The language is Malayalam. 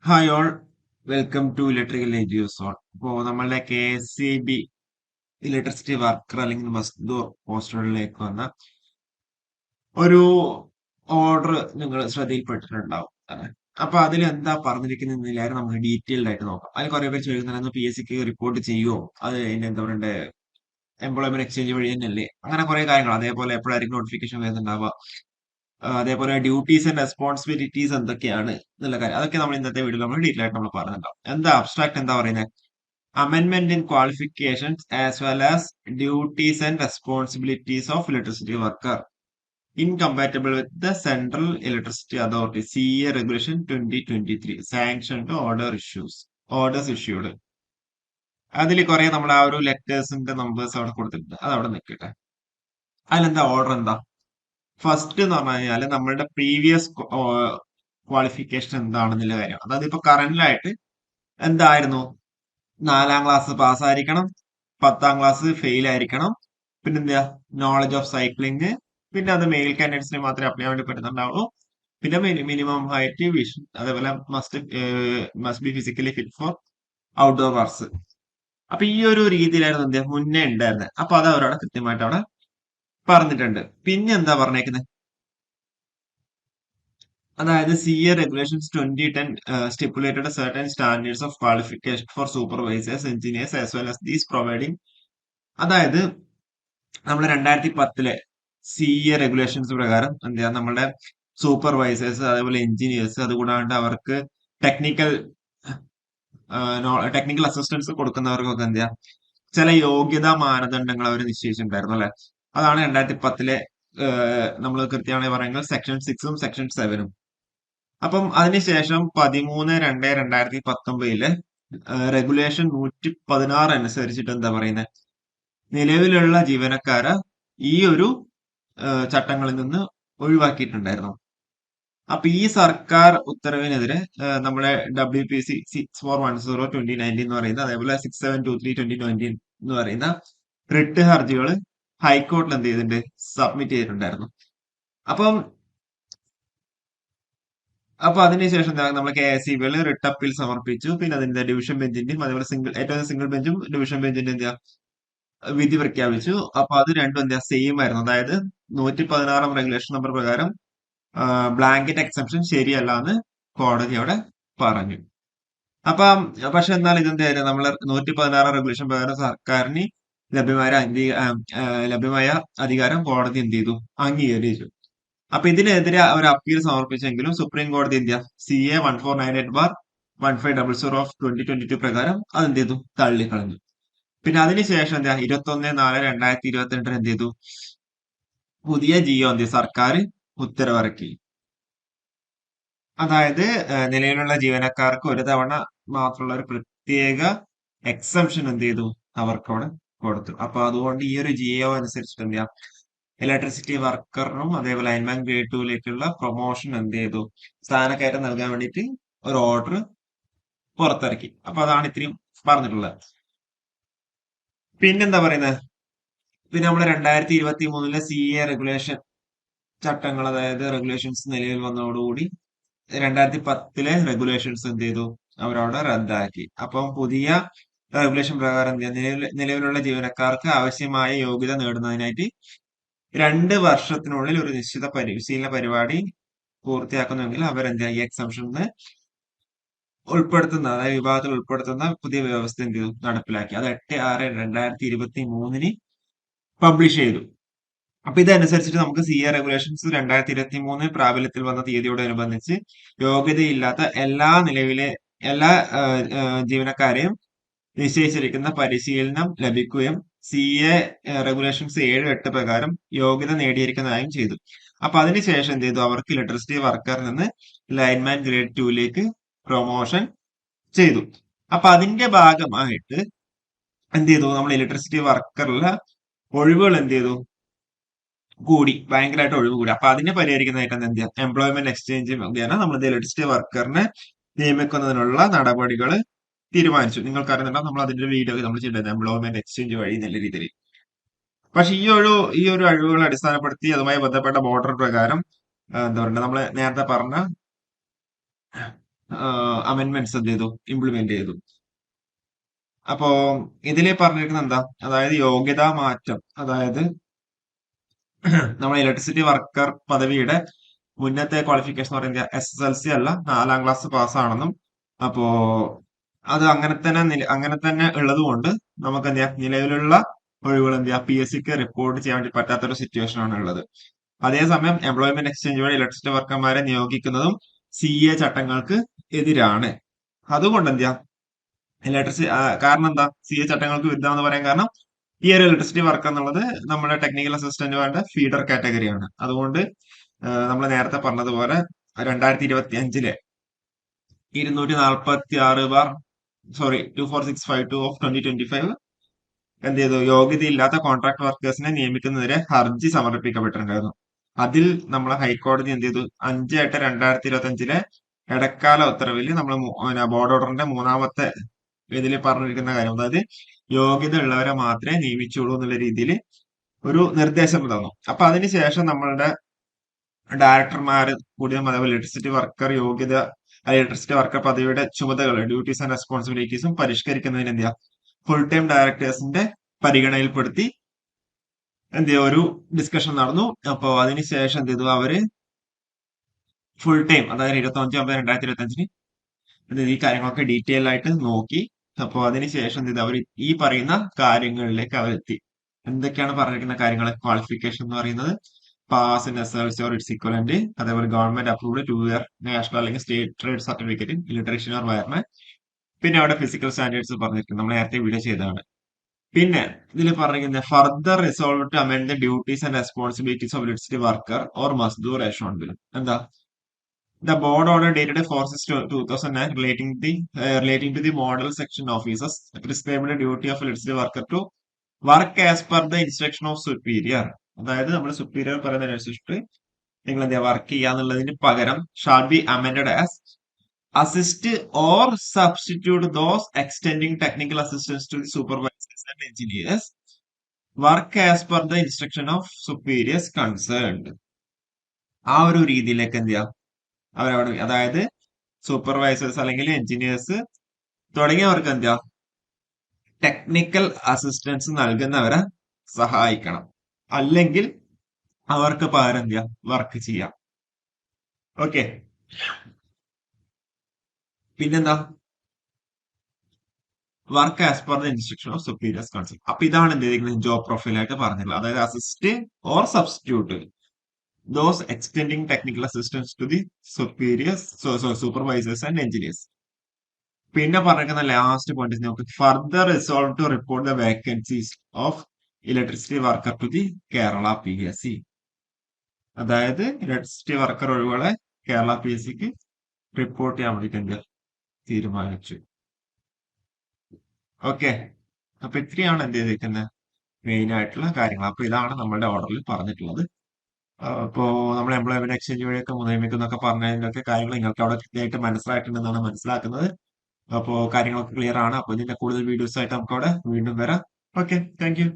Hi all, welcome to electrical എഡ്യൂസ് ഓൺ. ഇപ്പോൾ നമ്മളുടെ KSEB ഇലക്ട്രിസിറ്റി വർക്കർ അല്ലെങ്കിൽ മസ്ദൂർ പോസ്റ്റുകളിലേക്ക് വന്ന ഒരു ഓർഡർ നിങ്ങൾ ശ്രദ്ധയിൽപ്പെട്ടിട്ടുണ്ടാവും. അപ്പൊ അതിൽ എന്താ പറഞ്ഞിരിക്കുന്നതിലായിരുന്നു നമുക്ക് ഡീറ്റെയിൽഡ് ആയിട്ട് നോക്കാം. അതിൽ കുറെ പേര് ചോദിക്കുന്നുണ്ടായിരുന്നു PSCക്ക് റിപ്പോർട്ട് ചെയ്യുമോ, അത് അതിന്റെ എന്താ പറയണ്ടേ, എംപ്ലോയ്മെന്റ് എക്സ്ചേഞ്ച് വഴി തന്നെയല്ലേ, അങ്ങനെ കുറെ കാര്യങ്ങൾ. അതേപോലെ എപ്പോഴായിരിക്കും നോട്ടിഫിക്കേഷൻ വരുന്നുണ്ടാവുക, അതേപോലെ ഡ്യൂട്ടീസ് ആൻഡ് റെസ്പോൺസിബിലിറ്റീസ് എന്തൊക്കെയാണ് എന്നുള്ള കാര്യം, അതൊക്കെ നമ്മൾ ഇന്നത്തെ വീഡിയോയിൽ നമ്മൾ ഡീറ്റെയിൽ ആയിട്ട് നമ്മൾ പറഞ്ഞിട്ടുണ്ടാവും. എന്താ അബ്സ്ട്രാക്ട് എന്താ പറയുന്നത്? അമെൻമെന്റ് in qualifications as well as duties and responsibilities of electricity worker incompatible with the central electricity authority CA regulation 2023 sanctioned orders issued. അതിൽ കുറെ നമ്മൾ ആ ഒരു ലെറ്റേഴ്സിന്റെ നമ്പേഴ്സ് അവിടെ കൊടുത്തിട്ടുണ്ട്, അത് അവിടെ നിൽക്കട്ടെ. അതിലെന്താ ഓർഡർ എന്താ? ഫസ്റ്റ് എന്ന് പറഞ്ഞു കഴിഞ്ഞാൽ നമ്മളുടെ പ്രീവിയസ് ക്വാളിഫിക്കേഷൻ എന്താണെന്നുള്ള കാര്യം. അതായത് ഇപ്പൊ കറന്റിലായിട്ട് എന്തായിരുന്നു? 4ാം ക്ലാസ് പാസ്സായിരിക്കണം, 10ാം ക്ലാസ് ഫെയിൽ ആയിരിക്കണം, പിന്നെന്താ, നോളജ് ഓഫ് സൈക്ലിംഗ്, പിന്നെ അത് മെയിൽ കാൻഡിഡേറ്റ്സിന് മാത്രമേ അപ്ലൈ ചെയ്യാൻ വേണ്ടി പറ്റുന്നുണ്ടാവുള്ളൂ. പിന്നെ മിനിമം ഹൈറ്റ്, വിഷൻ, അതേപോലെ must be physically fit for outdoor works. അപ്പൊ ഈ ഒരു രീതിയിലായിരുന്നു എന്ത് മുന്നേ ഉണ്ടായിരുന്നത്. അപ്പൊ അത് അവരവിടെ കൃത്യമായിട്ട് അവിടെ പറഞ്ഞിട്ടുണ്ട്. പിന്നെ എന്താ പറഞ്ഞേക്കുന്നത്? അതായത് CA regulations 2010 stipulated certain standards of qualification for supervisors, engineers as well as these providing. അതായത് നമ്മൾ 2010 CA റെഗുലേഷൻസ് പ്രകാരം എന്ത് ചെയ്യാം, നമ്മുടെ സൂപ്പർവൈസേഴ്സ്, അതേപോലെ എഞ്ചിനീയേഴ്സ്, അതുകൂടാണ്ട് അവർക്ക് ടെക്നിക്കൽ ടെക്നിക്കൽ അസിസ്റ്റൻസ് കൊടുക്കുന്നവർക്കൊക്കെ എന്ത് ചെയ്യാം, ചില യോഗ്യതാ മാനദണ്ഡങ്ങൾ അവർ നിശ്ചയിച്ചിട്ടുണ്ടായിരുന്നു അല്ലെ. അതാണ് 2010 നമ്മൾ കൃത്യമായി പറയുന്നത് സെക്ഷൻ 6ഉം സെക്ഷൻ 7ഉം. അപ്പം അതിനുശേഷം 13/2/2019 റെഗുലേഷൻ 116 അനുസരിച്ചിട്ട് എന്താ പറയുന്നത്, നിലവിലുള്ള ജീവനക്കാരെ ഈ ഒരു ചട്ടങ്ങളിൽ നിന്ന് ഒഴിവാക്കിയിട്ടുണ്ടായിരുന്നു. അപ്പൊ ഈ സർക്കാർ ഉത്തരവിനെതിരെ നമ്മുടെ WPC 6410 2019 എന്ന് പറയുന്ന, അതേപോലെ 6723 2019 എന്ന് പറയുന്ന റിട്ട് ഹർജികൾ ഹൈക്കോടതിയിൽ എന്ത് ചെയ്തിട്ടുണ്ട്, സബ്മിറ്റ് ചെയ്തിട്ടുണ്ടായിരുന്നു. അപ്പം അതിനുശേഷം നമ്മൾ KSEB റിട്ട് അപ്പീൽ സമർപ്പിച്ചു. പിന്നെ അതിന്റെ ഡിവിഷൻ ബെഞ്ചിന്റെയും അതേപോലെ ഏറ്റവും സിംഗിൾ ബെഞ്ചും ഡിവിഷൻ ബെഞ്ചിന്റെ എന്താ വിധി പ്രഖ്യാപിച്ചു. അപ്പൊ അത് രണ്ടും എന്താ സെയിം ആയിരുന്നു. അതായത് 116 റെഗുലേഷൻ നമ്പർ പ്രകാരം ബ്ലാങ്കറ്റ് എക്സെപ്ഷൻ ശരിയല്ല എന്ന് കോടതി അവിടെ പറഞ്ഞു. അപ്പം പക്ഷെ എന്നാൽ ഇതെന്തായാലും നമ്മൾ 116 റെഗുലേഷൻ പ്രകാരം സർക്കാരിന് ലഭ്യമായ ലഭ്യമായ അധികാരം കോടതി എന്ത് ചെയ്തു, അംഗീകരിച്ചു. അപ്പൊ ഇതിനെതിരെ അവർ അപ്പീൽ സമർപ്പിച്ചെങ്കിലും സുപ്രീം കോടതി എന്ത് CA 1498/1500 ഓഫ് 2022 പ്രകാരം അതെന്ത് ചെയ്തു, തള്ളിക്കളഞ്ഞു. പിന്നെ അതിനുശേഷം എന്താ 21/4/2022 എന്ത് ചെയ്തു, പുതിയ ജിയോ എന്ത് സർക്കാർ ഉത്തരവിറക്കി. അതായത് നിലവിലുള്ള ജീവനക്കാർക്ക് ഒരു തവണ മാത്രമുള്ള ഒരു പ്രത്യേക എക്സംഷൻ എന്ത് ചെയ്തു, അവർക്ക് അവിടെ കൊടുത്തു. അപ്പൊ അതുകൊണ്ട് ഈ ഒരു ജിയോ അനുസരിച്ചിട്ട് എന്ത് ചെയ്യാം, ഇലക്ട്രിസിറ്റി വർക്കറിനും അതേപോലെ ലൈൻമാൻ ഗ്രേഡ് 2ലേക്കുള്ള പ്രൊമോഷൻ എന്ത് ചെയ്തു, സ്ഥാനക്കയറ്റം നൽകാൻ വേണ്ടിയിട്ട് ഒരു ഓർഡർ പുറത്തിറക്കി. അപ്പൊ അതാണ് ഇത്രയും പറഞ്ഞിട്ടുള്ളത്. പിന്നെന്താ പറയുന്നത്? പിന്നെ നമ്മൾ 2023 CA റെഗുലേഷൻ ചട്ടങ്ങൾ, അതായത് റെഗുലേഷൻസ് നിലവിൽ വന്നതോടുകൂടി 2010 റെഗുലേഷൻസ് എന്ത് ചെയ്തു, അവരവിടെ റദ്ദാക്കി. അപ്പം പുതിയ റെഗുലേഷൻ പ്രകാരം നിലവിലുള്ള ജീവനക്കാർക്ക് ആവശ്യമായ യോഗ്യത നേടുന്നതിനായിട്ട് 2 വർഷത്തിനുള്ളിൽ ഒരു നിശ്ചിത പരിശീലന പരിപാടി പൂർത്തിയാക്കുന്നുവെങ്കിൽ അവരെന്ത് ഈ എക്സംഷന് ഉൾപ്പെടുത്തുന്ന, അതായത് വിഭാഗത്തിൽ ഉൾപ്പെടുത്തുന്ന പുതിയ വ്യവസ്ഥ എന്ത് ചെയ്തു, നടപ്പിലാക്കി. അത് 8/6/2023 പബ്ലിഷ് ചെയ്തു. അപ്പൊ ഇതനുസരിച്ചിട്ട് നമുക്ക് CA റെഗുലേഷൻസ് 2023 പ്രാബല്യത്തിൽ വന്ന തീയതിയോടനുബന്ധിച്ച് യോഗ്യതയില്ലാത്ത എല്ലാ ജീവനക്കാരെയും നിശ്ചയിച്ചിരിക്കുന്ന പരിശീലനം ലഭിക്കുകയും CA റെഗുലേഷൻസ് 7-8 പ്രകാരം യോഗ്യത നേടിയിരിക്കുന്നതായും ചെയ്തു. അപ്പൊ അതിനുശേഷം എന്ത് ചെയ്തു, അവർക്ക് ഇലക്ട്രിസിറ്റി വർക്കറിൽ നിന്ന് ലൈൻമാൻ ഗ്രേഡ് 2ലേക്ക് പ്രൊമോഷൻ ചെയ്തു. അപ്പൊ അതിന്റെ ഭാഗമായിട്ട് എന്ത് ചെയ്തു, നമ്മൾ ഇലക്ട്രിസിറ്റി വർക്കറിലെ ഒഴിവുകൾ എന്ത് ചെയ്തു, കൂടി, ഭയങ്കരമായിട്ട് ഒഴിവ് കൂടി. അപ്പൊ അതിനെ പരിഹരിക്കുന്നതായിട്ട് എന്ത് ചെയ്യാം, എംപ്ലോയ്മെന്റ് എക്സ്ചേഞ്ച് മുഖേന നമ്മൾ ഇലക്ട്രിസിറ്റി വർക്കറിനെ നിയമിക്കുന്നതിനുള്ള നടപടികൾ തീരുമാനിച്ചു. നിങ്ങൾക്ക് അറിയുന്നുണ്ടോ, നമ്മൾ അതിന്റെ വീഡിയോ നമ്മൾ ചെയ്തത് എംപ്ലോയ്മെന്റ് എക്സ്ചേഞ്ച് വഴി നല്ല രീതിയിൽ. പക്ഷെ ഈ ഒരു അഴിവുകളെ അടിസ്ഥാനപ്പെടുത്തി അതുമായി ബന്ധപ്പെട്ട ബോർഡർ പ്രകാരം എന്താ പറയുക, നമ്മൾ നേരത്തെ പറഞ്ഞ അമെന്റ്മെന്റ്സ് എന്ത് ചെയ്തു, ഇംപ്ലിമെന്റ് ചെയ്തു. അപ്പോ ഇതിൽ പറഞ്ഞിരിക്കുന്നത് എന്താ, അതായത് യോഗ്യതാ മാറ്റം, അതായത് നമ്മൾ ഇലക്ട്രിസിറ്റി വർക്കർ പദവിയുടെ മുന്നത്തെ ക്വാളിഫിക്കേഷൻ എന്ന് പറയുന്നത് SSLC അല്ല, 4ാം ക്ലാസ് പാസ്സാണെന്നും, അപ്പോ അത് അങ്ങനെ തന്നെ ഉള്ളത് കൊണ്ട് നമുക്ക് എന്ത് ചെയ്യാം, നിലവിലുള്ള ഒഴിവുകൾ എന്ത് ചെയ്യാം, PSCക്ക് റിപ്പോർട്ട് ചെയ്യാൻ വേണ്ടി പറ്റാത്തൊരു സിറ്റുവേഷൻ ആണ് ഉള്ളത്. അതേസമയം എംപ്ലോയ്മെന്റ് എക്സ്ചേഞ്ച് വഴി ഇലക്ട്രിസിറ്റി വർക്കർമാരെ നിയോഗിക്കുന്നതും CA ചട്ടങ്ങൾക്ക് എതിരാണ്. അതുകൊണ്ട് എന്ത് ചെയ്യാം, കാരണം എന്താ CA ചട്ടങ്ങൾക്ക് വിരുദ്ധമെന്ന് പറയാൻ കാരണം, ഈ ഒരു ഇലക്ട്രിസിറ്റി വർക്ക് എന്നുള്ളത് നമ്മുടെ ടെക്നിക്കൽ അസിസ്റ്റന്റുമാരുടെ ഫീഡർ കാറ്റഗറിയാണ്. അതുകൊണ്ട് നമ്മൾ നേരത്തെ പറഞ്ഞതുപോലെ 2025 246/2465 ഓഫ് 2025 എന്ത് ചെയ്തു, യോഗ്യതയില്ലാത്ത കോൺട്രാക്ട് വർക്കേഴ്സിനെ നിയമിക്കുന്നതിരെ ഹർജി സമർപ്പിക്കപ്പെട്ടിട്ടുണ്ടായിരുന്നു. അതിൽ നമ്മളെ ഹൈക്കോടതി എന്ത് ചെയ്തു, 5/8/2025 ഇടക്കാല ഉത്തരവിൽ നമ്മൾ ബോർഡ് ഓർഡറിന്റെ 3ാമത്തെ ഇതിൽ പറഞ്ഞിരിക്കുന്ന കാര്യം, അതായത് യോഗ്യത ഉള്ളവരെ മാത്രമേ നിയമിച്ചുള്ളൂ എന്നുള്ള രീതിയിൽ ഒരു നിർദ്ദേശം തന്നു. അപ്പൊ അതിനുശേഷം നമ്മളുടെ ഡയറക്ടർമാര് കൂടിയും അതേപോലെ ഇലക്ട്രിസിറ്റി വർക്കർ പദവിയുടെ ചുമതലകൾ, ഡ്യൂട്ടീസ് ആൻഡ് റെസ്പോൺസിബിലിറ്റീസും പരിഷ്കരിക്കുന്നതിന് എന്ത് ചെയ്യാം, ഫുൾ ടൈം ഡയറക്ടേഴ്സിന്റെ പരിഗണനയിൽപ്പെടുത്തി എന്ത് ചെയ്യുക, ഒരു ഡിസ്കഷൻ നടന്നു. അപ്പോ അതിനുശേഷം എന്ത് ചെയ്തു, അവര് ഫുൾ ടൈം, അതായത് 25/9/2025 ഈ കാര്യങ്ങളൊക്കെ ഡീറ്റെയിൽ ആയിട്ട് നോക്കി. അപ്പോ അതിനുശേഷം എന്ത് ചെയ്തു, അവർ ഈ പറയുന്ന കാര്യങ്ങളിലേക്ക് അവരെത്തി. എന്തൊക്കെയാണ് പറഞ്ഞിരിക്കുന്ന കാര്യങ്ങൾ, ക്വാളിഫിക്കേഷൻ എന്ന് പറയുന്നത് pass in SSLC or its equivalent, അതേപോലെ ഗവൺമെന്റ് അപ്രൂവ്ഡ് 2 ഇയർ നാഷണൽ അല്ലെങ്കിൽ state trade certificate electrician or wireman. പിന്നെ അവിടെ ഫിസിക്കൽ സ്റ്റാൻഡേർഡ്സ് പറഞ്ഞിരിക്കുന്നത് നമ്മൾ നേരത്തെ വീഡിയോ ചെയ്തതാണ്. പിന്നെ ഇതിൽ പറഞ്ഞിരിക്കുന്നത് further resolve to amend the duties and responsibilities of electricity worker or mazdoor as shown below. എന്താ, the board order dated 4/6/2009 relating to the model section officers prescribed the duty of electricity worker to work as per the instruction of superior. അതായത് നമ്മുടെ സുപ്പീരിയർ പറയുന്നതിനനുസരിച്ചിട്ട് നിങ്ങൾ എന്താ വർക്ക് ചെയ്യാന്നുള്ളതിന് പകരം shall be amended as assist or substitute those extending technical assistance to the supervisors and engineers work as per the instruction of superiors concerned. ആ ഒരു രീതിയിലേക്ക് എന്ത് ചെയ്യാം, അവരവിടെ, അതായത് സൂപ്പർവൈസേഴ്സ് അല്ലെങ്കിൽ എഞ്ചിനീയേഴ്സ് തുടങ്ങിയവർക്ക് എന്താ, ടെക്നിക്കൽ അസിസ്റ്റൻസ് നൽകുന്നവരെ സഹായിക്കണം, അല്ലെങ്കിൽ അവർക്ക് പകരം എന്ത് വർക്ക് ചെയ്യാം. ഓക്കെ, പിന്നെന്താ, work as per the instruction of superiors concern. അപ്പൊ ഇതാണ് എന്ത് ചെയ്തിരിക്കുന്നത്, ജോബ് പ്രൊഫൈൽ ആയിട്ട് പറഞ്ഞിട്ടുള്ളത്. അതായത് assist or substitute those extending technical assistance to the superiors, supervisors and engineers. പിന്നെ പറഞ്ഞിരിക്കുന്ന ലാസ്റ്റ് പോയിന്റ് നമുക്ക് further resolve to report the vacancies of electricity worker to the Kerala PSC. അതായത് ഇലക്ട്രിസിറ്റി വർക്കർ ഒഴിവുകളെ കേരള PSCക്ക് റിപ്പോർട്ട് ചെയ്യാൻ വേണ്ടിയിട്ട് തീരുമാനിച്ചു. ഓക്കെ, അപ്പൊ ഇത്രയാണ് എന്ത് ചെയ്തിരിക്കുന്നത് മെയിൻ ആയിട്ടുള്ള കാര്യങ്ങൾ. അപ്പൊ ഇതാണ് നമ്മളുടെ ഓർഡറിൽ പറഞ്ഞിട്ടുള്ളത്. അപ്പോ നമ്മൾ എംപ്ലോയ്മെന്റ് എക്സ്ചേഞ്ച് വഴിയൊക്കെ നിയമിക്കുന്നൊക്കെ പറഞ്ഞതിന്റെ കാര്യങ്ങൾ നിങ്ങൾക്ക് അവിടെ കൃത്യമായിട്ട് മനസ്സിലായിട്ടുണ്ടെന്നാണ് മനസ്സിലാക്കുന്നത്. അപ്പോ കാര്യങ്ങളൊക്കെ ക്ലിയർ ആണ്. അപ്പൊ ഇതിന്റെ കൂടുതൽ വീഡിയോസ് ആയിട്ട് നമുക്ക് അവിടെ വീണ്ടും വരാം. Okay, thank you.